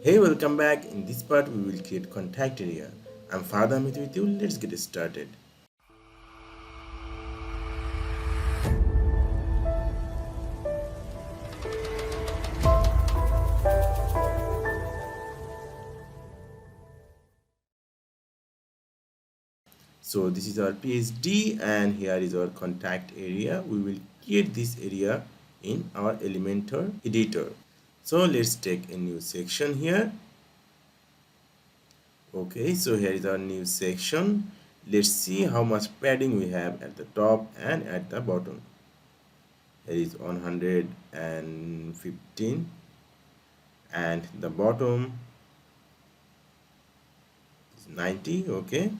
Hey, welcome back. In this part, we will create contact area. I'm Fahad Ahmed with you. Let's get started. So this is our PSD and here is our contact area. We will create this area in our Elementor editor. So let's take a new section here. Okay, so here is our new section. Let's see how much padding we have at the top and at the bottom. Here is 115 and the bottom is 90. Okay,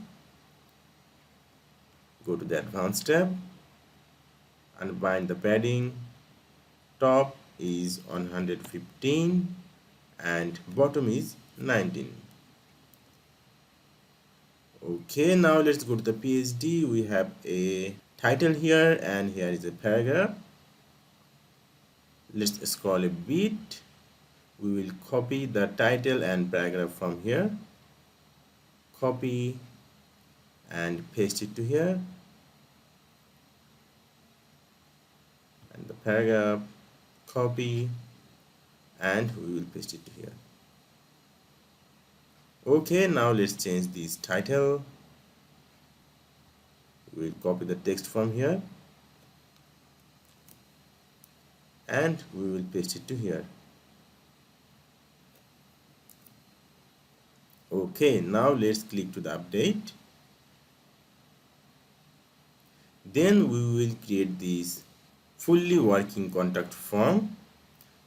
go to the advanced tab and bind the padding. Top is 115 and bottom is 19. Okay, now let's go to the PSD. We have a title here and here is a paragraph. Let's scroll a bit. We will copy the title and paragraph from here, copy and paste it to here, and the paragraph, copy and we will paste it to here. Okay, now let's change this title. We'll copy the text from here and we will paste it to here. Okay, now let's click to the update. Then we will create this fully working contact form.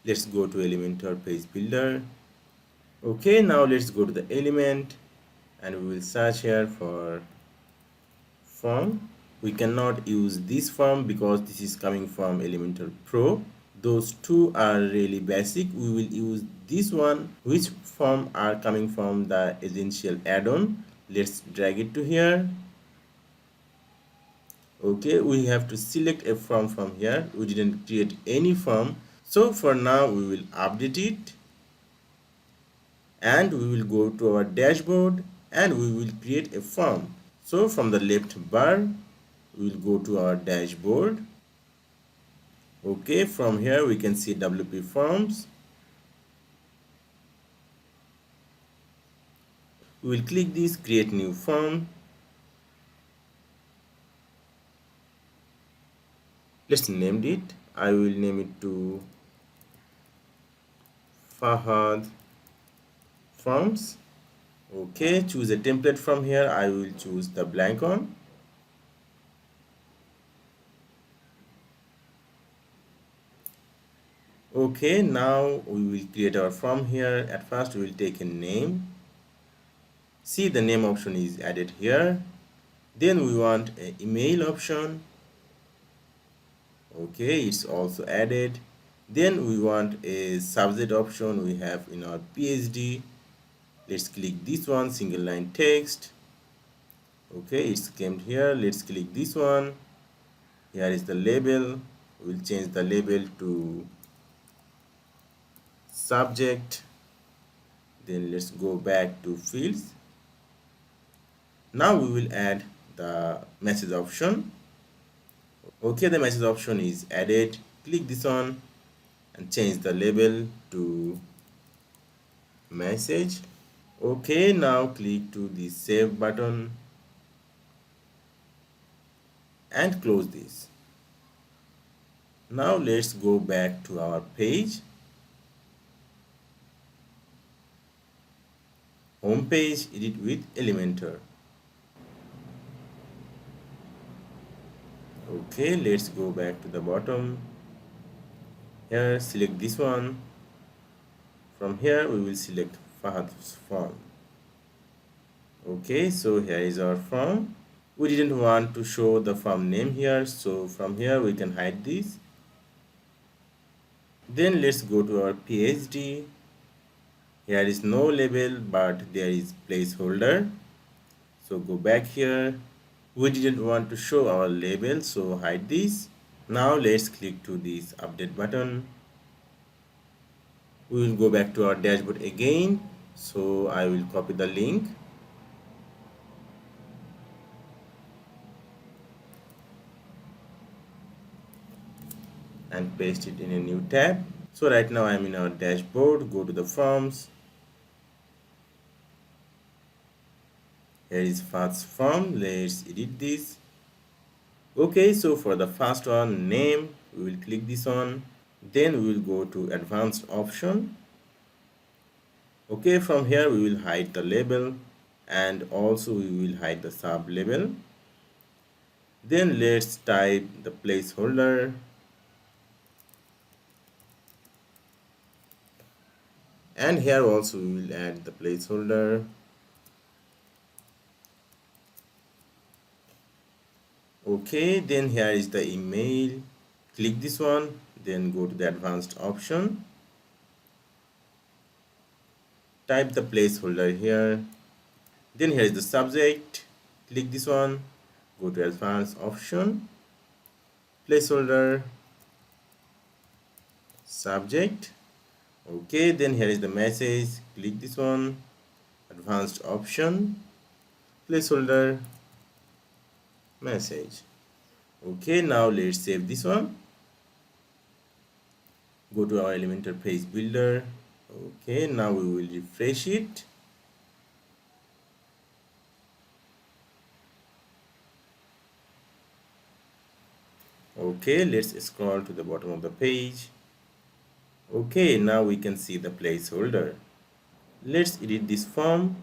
Let's go to Elementor page builder. Okay, now let's go to the element and we will search here for form. We cannot use this form because this is coming from Elementor Pro. Those two are really basic. We will use this one which form are coming from the essential add-on. Let's drag it to here. Okay, we have to select a form from here. We didn't create any form, so for now we will update it and we will go to our dashboard and we will create a form. So from the left bar we will go to our dashboard. Okay, from here we can see WP forms. We will click this create new form. Let's name it. I will name it to Fahad Forms. Okay, choose a template from here. I will choose the blank one. Okay, now we will create our form here. At first we will take a name. See, the name option is added here. Then we want an email option. Okay, it's also added. Then we want a subject option we have in our PSD. Let's click this one, single line text. Okay, it's came here. Let's click this one. Here is the label. We'll change the label to subject. Then let's go back to fields. Now we will add the message option. Okay, the message option is added. Click this on and change the label to message. Okay, now click to the save button and close this. Now let's go back to our page. Home page, edit with Elementor. Okay, let's go back to the bottom. Here, select this one. From here, we will select Fahad's form. Okay, so here is our form. We didn't want to show the form name here, so from here we can hide this. Then let's go to our PSD. Here is no label, but there is placeholder. So go back here. We didn't want to show our label, so hide this. Now let's click to this update button. We will go back to our dashboard again. So I will copy the link and paste it in a new tab. So right now I'm in our dashboard. Go to the forms. Here is first form. Let's edit this. Okay, so for the first one, name, we will click this one. Then we will go to advanced option. Okay, from here we will hide the label and also we will hide the sub label. Then let's type the placeholder and here also we will add the placeholder. Okay, then here is the email. Click this one, then go to the advanced option. Type the placeholder here. Then here is the subject. Click this one, go to advanced option, placeholder, subject. Okay, then here is the message. Click this one, advanced option, placeholder, message. Okay, now let's save this one. Go to our Elementor page builder. Okay, now we will refresh it. Okay, let's scroll to the bottom of the page. Okay, now we can see the placeholder. Let's edit this form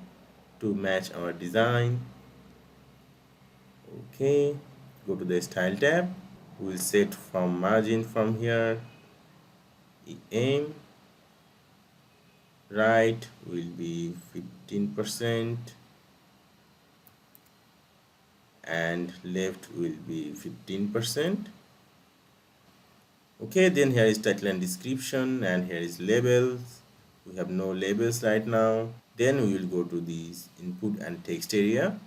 to match our design. Okay, go to the style tab. We'll set form margin from here. Aim right will be 15% and left will be 15%. Okay, then here is title and description and here is labels. We have no labels right now. Then we will go to this input and text area.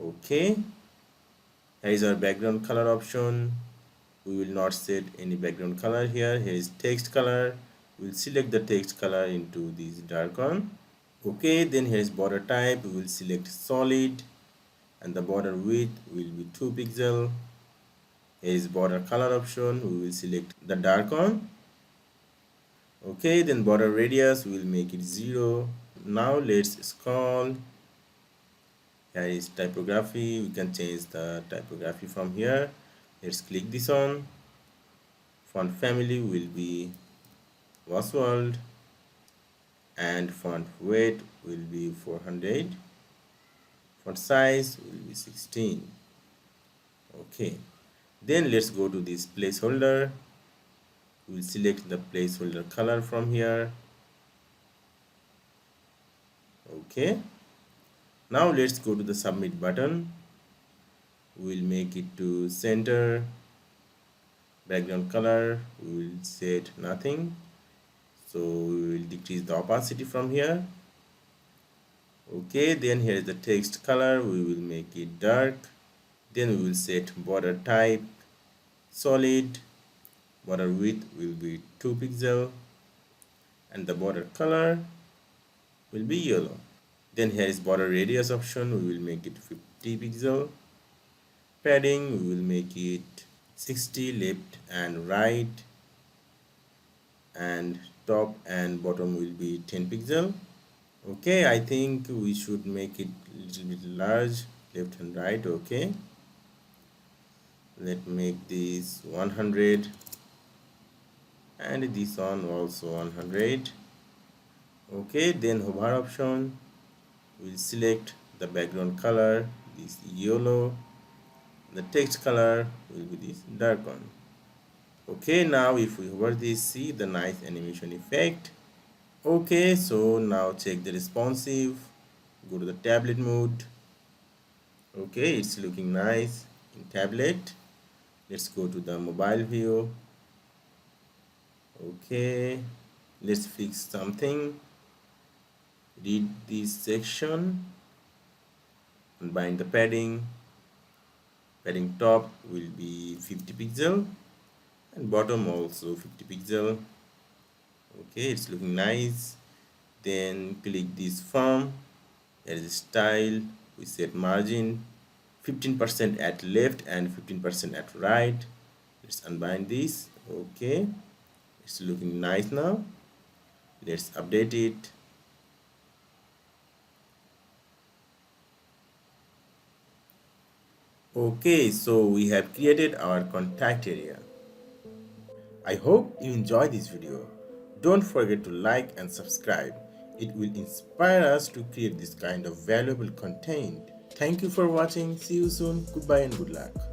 Okay, here is our background color option. We will not set any background color here. Here is text color. We'll select the text color into this dark one. Okay, then here is border type. We will select solid and the border width will be 2 pixel. Here is border color option. We will select the dark one. Okay, then border radius we will make it 0. Now let's scroll. Here is typography. We can change the typography from here. Let's click this on. Font family will be Oswald and font weight will be 400. Font size will be 16. Okay, then let's go to this placeholder. We'll select the placeholder color from here. Okay, now let's go to the submit button. We'll make it to center. Background color we will set nothing, so we will decrease the opacity from here. Okay, then here is the text color. We will make it dark. Then we will set border type solid. Border width will be 2 pixel and the border color will be yellow. Then here is border radius option. We will make it 50 pixel. Padding we will make it 60 left and right, and top and bottom will be 10 pixel. Okay, I think we should make it a little bit large, left and right. Okay, let's make this 100 and this one also 100. Okay, then hover option, we'll select the background color, this yellow. The text color will be this dark one. Okay, now if we hover this, see the nice animation effect. Okay, so now check the responsive. Go to the tablet mode. Okay, it's looking nice in tablet. Let's go to the mobile view. Okay, let's fix something. Read this section and bind the padding. Padding top will be 50 pixel and bottom also 50 pixel. Okay, it's looking nice. Then click this form. There is style. We set margin 15% at left and 15% at right. Let's unbind this. Okay, it's looking nice now. Let's update it. Okay, so we have created our contact area. I hope you enjoy this video. Don't forget to like and subscribe. It will inspire us to create this kind of valuable content. Thank you for watching. See you soon. Goodbye and good luck.